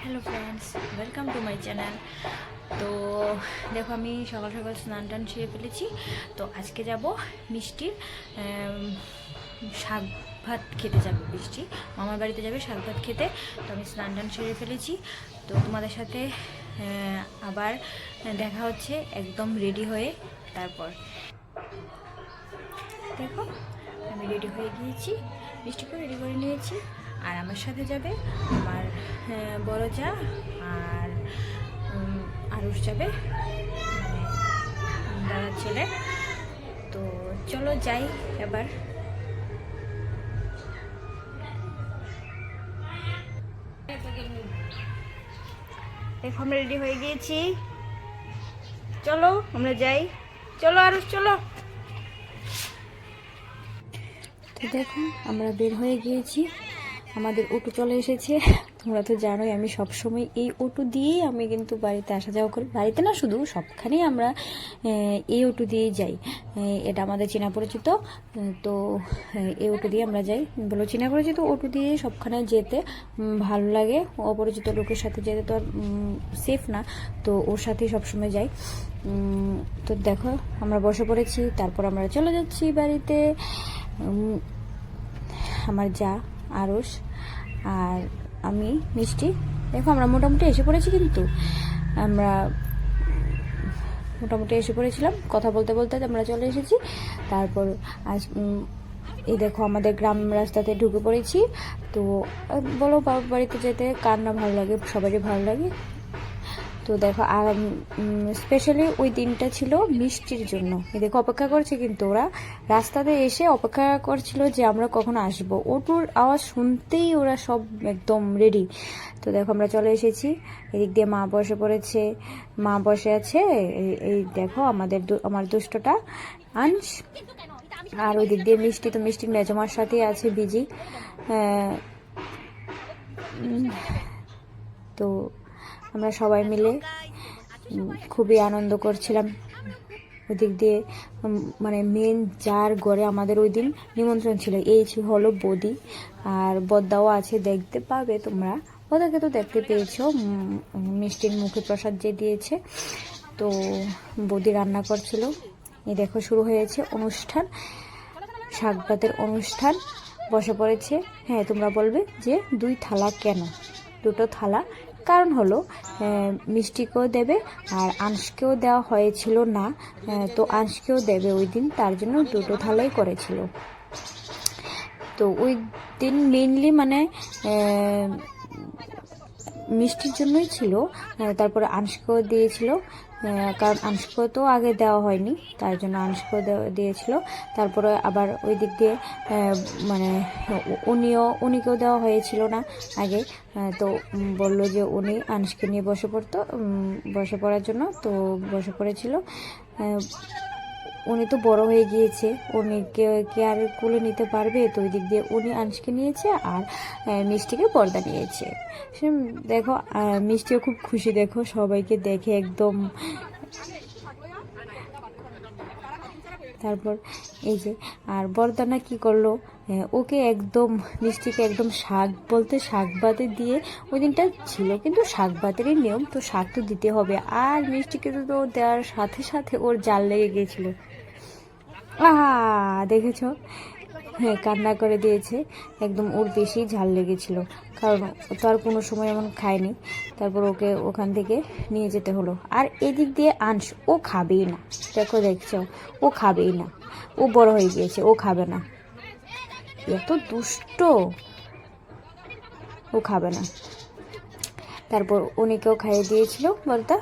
Hello friends, welcome to my channel. তো দেখো, আমি সকাল সকাল স্নান টান সেরে ফেলেছি। তো আজকে যাব মিষ্টির শাক ভাত খেতে যাবে। মিষ্টি মামার বাড়িতে যাবে শাক ভাত খেতে। তো আমি স্নান টান সেরে ফেলেছি। তো তোমাদের সাথে আবার দেখা হচ্ছে একদম রেডি হয়ে। তারপর দেখো, আমি রেডি হয়ে গিয়েছি, মিষ্টিকে রেডি করে নিয়েছি। আর আমার সাথে যাবে আমার বড় যা আর আরুষ যাবে, মানে দাদার ছেলে। তো চলো যাই এবার। দেখো, আমরা রেডি হয়ে গিয়েছি, চলো আমরা যাই। চলো আরুষ, চলো। তো দেখো, আমরা বের হয়ে গিয়েছি, আমাদের অটো চলে এসেছে। তোমরা তো জানোই আমি সবসময় এই অটো দিয়েই আমি কিন্তু বাড়িতে আসা যাওয়া করি। বাড়িতে না, শুধু সবখানেই আমরা এই অটো দিয়েই যাই। এটা আমাদের চেনা পরিচিত। তো এই অটো দিয়ে আমরা যাই। বলো, চেনা পরিচিত অটো দিয়ে সবখানে যেতে ভালো লাগে। অপরিচিত লোকের সাথে যেতে তো আর সেফ না, তো ওর সাথেই সবসময় যাই। তো দেখো, আমরা বসে পড়েছি, তারপর আমরা চলে যাচ্ছি বাড়িতে। আমার যা আরুষ আর আমি মিষ্টি। দেখো, আমরা মোটামুটি এসে পড়েছি, কিন্তু আমরা মোটামুটি এসে পড়েছিলাম, কথা বলতে বলতে আমরা চলে এসেছি। তারপর আজ এই দেখো, আমাদের গ্রাম রাস্তাতে ঢুকে পড়েছি। তো বলো, বাবার বাড়িতে যেতে কার না ভালো লাগে, সবারই ভালো লাগে। তো দেখো, আর স্পেশালি ওই দিনটা ছিল মিষ্টির জন্য। দেখো, অপেক্ষা করছে, কিন্তু ওরা রাস্তাতে এসে অপেক্ষা করছিল যে আমরা কখন আসব। অটোর আওয়াজ শুনতেই ওরা সব একদম রেডি। তো দেখো, আমরা চলে এসেছি। এদিক দিয়ে মা বসে পড়েছে, মা বসে আছে। এই দেখো, আমার দুষ্টটা আংশ। আর ওই দিক দিয়ে মিষ্টি, তো মিষ্টির মেজমার সাথেই আছে বিজি। তো আমরা সবাই মিলে খুবই আনন্দ করছিলাম ওদিক দিয়ে। মানে মেন যার ঘরে আমাদের ওই দিন নিমন্ত্রণ ছিল, এই হলো বৌদি। আর বদ্দাও আছে, দেখতে পাবে তোমরা, ওদেরকে তো দেখতে পেয়েছো। মিষ্টির মুখে প্রসাদ যে দিয়েছে, তো বৌদি রান্না করছিল। এই দেখো, শুরু হয়েছে অনুষ্ঠান, শাক ভাতের অনুষ্ঠান বসে পড়েছে। হ্যাঁ, তোমরা বলবে যে 2 থালা কেন? 2টো থালা, কারণ হলো মিষ্টিকেও দেবে আর আংশকেও দেওয়া হয়েছিল না, তো আংশকেও দেবে ওই দিন, তার জন্য 2টো থালাই করেছিল। তো ওই দিন মেইনলি মানে মিষ্টির জন্যই ছিল। তারপরে আংশকেও দিয়েছিল, কারণ আংশকেও তো আগে দেওয়া হয়নি, তার জন্য আংশকেও দিয়েছিল। তারপরে আবার ওই দিক দিয়ে মানে উনিকেও দেওয়া হয়েছিল না আগে। তো বলল যে উনি আংশকে নিয়ে বসে পড়ার জন্য, তো বসে পড়েছিল। উনি তো বড় হয়ে গিয়েছে, উনি কে আর কোলে নিতে পারবে। তো ওই দিক দিয়ে উনি আংশকে নিয়েছে আর মিষ্টিকে পর্দা নিয়েছে। দেখো, মিষ্টিও খুব খুশি, দেখো সবাইকে দেখে একদম। তারপর এই যে, আর বরদানা কি করলো, ওকে একদম মিষ্টিকে একদম শাক বলতে শাক ভাতে দিয়ে, ওই দিনটা ছিল কিন্তু শাক ভাতেরই নিয়ম, তো শাক তো দিতে হবে। আর মিষ্টিকে তো দেওয়ার সাথে সাথে ওর জাল লেগে গিয়েছিল। দেখেছো? হ্যাঁ, কান্না করে দিয়েছে, একদম ওর বেশি ঝাল লেগেছিল, কারণ ও তো আর কোনো সময় এমন খায়নি। তারপর ওকে ওখান থেকে নিয়ে যেতে হলো। আর এদিক দিয়ে আংশ, ও খাবেই না। দেখছো, ও খাবেই না, ও বড় হয়ে গিয়েছে, ও খাবে না, এত দুষ্ট, ও খাবে না। তারপর উনিকেও খাইয়ে দিয়েছিল বলতা।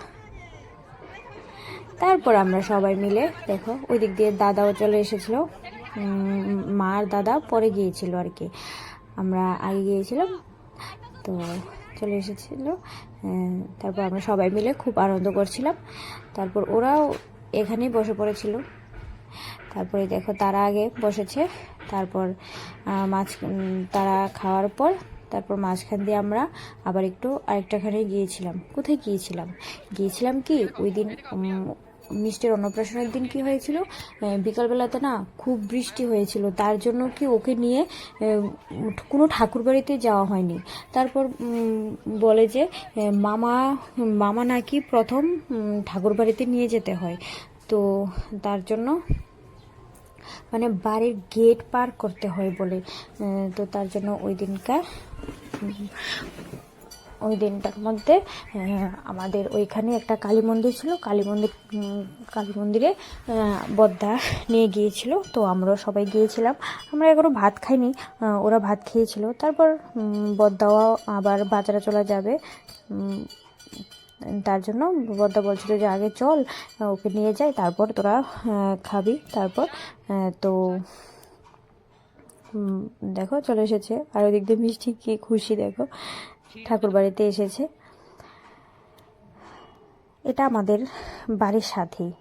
তারপর আমরা সবাই মিলে, দেখো ওই দিক দিয়ে দাদাও চলে এসেছিল। মার দাদা পরে গিয়েছিল আর কি, আমরা আগে গিয়েছিলাম, তো চলে এসেছিল। তারপর আমরা সবাই মিলে খুব আনন্দ করছিলাম। তারপর ওরাও এখানেই বসে পড়েছিল। তারপরে দেখো, তারা আগে বসেছে। তারপর তারা খাওয়ার পর তারপর মাঝখান দিয়ে আমরা আবার একটু আরেকটাখানে গিয়েছিলাম। কোথায় গিয়েছিলাম কি ওই দিন মিষ্টির অন্নপ্রাশনের দিন কি হয়েছিল, বিকালবেলাতে না খুব বৃষ্টি হয়েছিল, তার জন্য কি ওকে নিয়ে কোনো ঠাকুর বাড়িতে যাওয়া হয়নি। তারপর বলে যে মামা মামা নাকি প্রথম ঠাকুর বাড়িতে নিয়ে যেতে হয়, তো তার জন্য মানে বাড়ির গেট পার করতে হয় বলে, তো তার জন্য ওই দিনটার মধ্যে আমাদের ওইখানে একটা কালী মন্দির ছিল, কালী মন্দিরে বদ্দা নিয়ে গিয়েছিল, তো আমরাও সবাই গিয়েছিলাম। আমরা এখনও ভাত খাইনি, ওরা ভাত খেয়েছিল। তারপর বদ্দাও আবার বাজারে চলে যাবে, তার জন্য বদ্দা বলছিল যে আগে চল, ওকে নিয়ে যাই, তারপর তোরা খাবি। তারপর তো দেখো চলে এসেছে, আর ওই দিক দিয়ে মিষ্টি কি খুশি, দেখো ঠাকুর বাড়িতে এসেছে। এটা আমাদের বাড়ির সাথেই,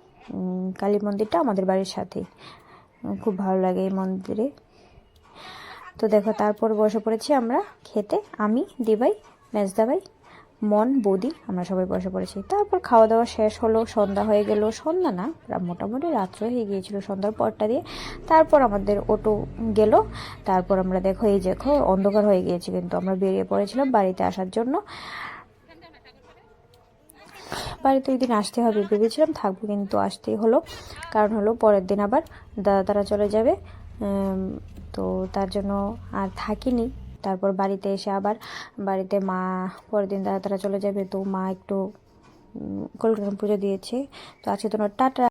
কালী মন্দিরটা আমাদের বাড়ির সাথেই, খুব ভালো লাগে এই মন্দিরে। তো দেখো তারপর বসে পড়েছি আমরা খেতে, আমি, দিভাই, মেজদাভাই, মন, বৌদি, আমরা সবাই বসে পড়েছি। তারপর খাওয়া দাওয়া শেষ হলো, সন্ধ্যা হয়ে গেল, সন্ধ্যা না মোটামুটি রাত্র হয়ে গিয়েছিল সন্ধ্যার পরটা দিয়ে। তারপর আমাদের অটো গেল, তারপর আমরা দেখো এই দেখো অন্ধকার হয়ে গিয়েছে, কিন্তু আমরা বেরিয়ে পড়েছিলাম বাড়িতে আসার জন্য। বাড়িতে ওই দিন আসতে হবে ভেবেছিলাম, থাকবো, কিন্তু আসতেই হলো, কারণ হলো পরের দিন আবার দাদা তারা চলে যাবে, তো তার জন্য আর থাকিনি। তারপর বাড়িতে এসে আবার বাড়িতে মা, পরের দিন দাদা তারা চলে যাবে, তো মা একটু কল্যাণ পুজো দিয়েছে। তো আজকে তোমার টাটা।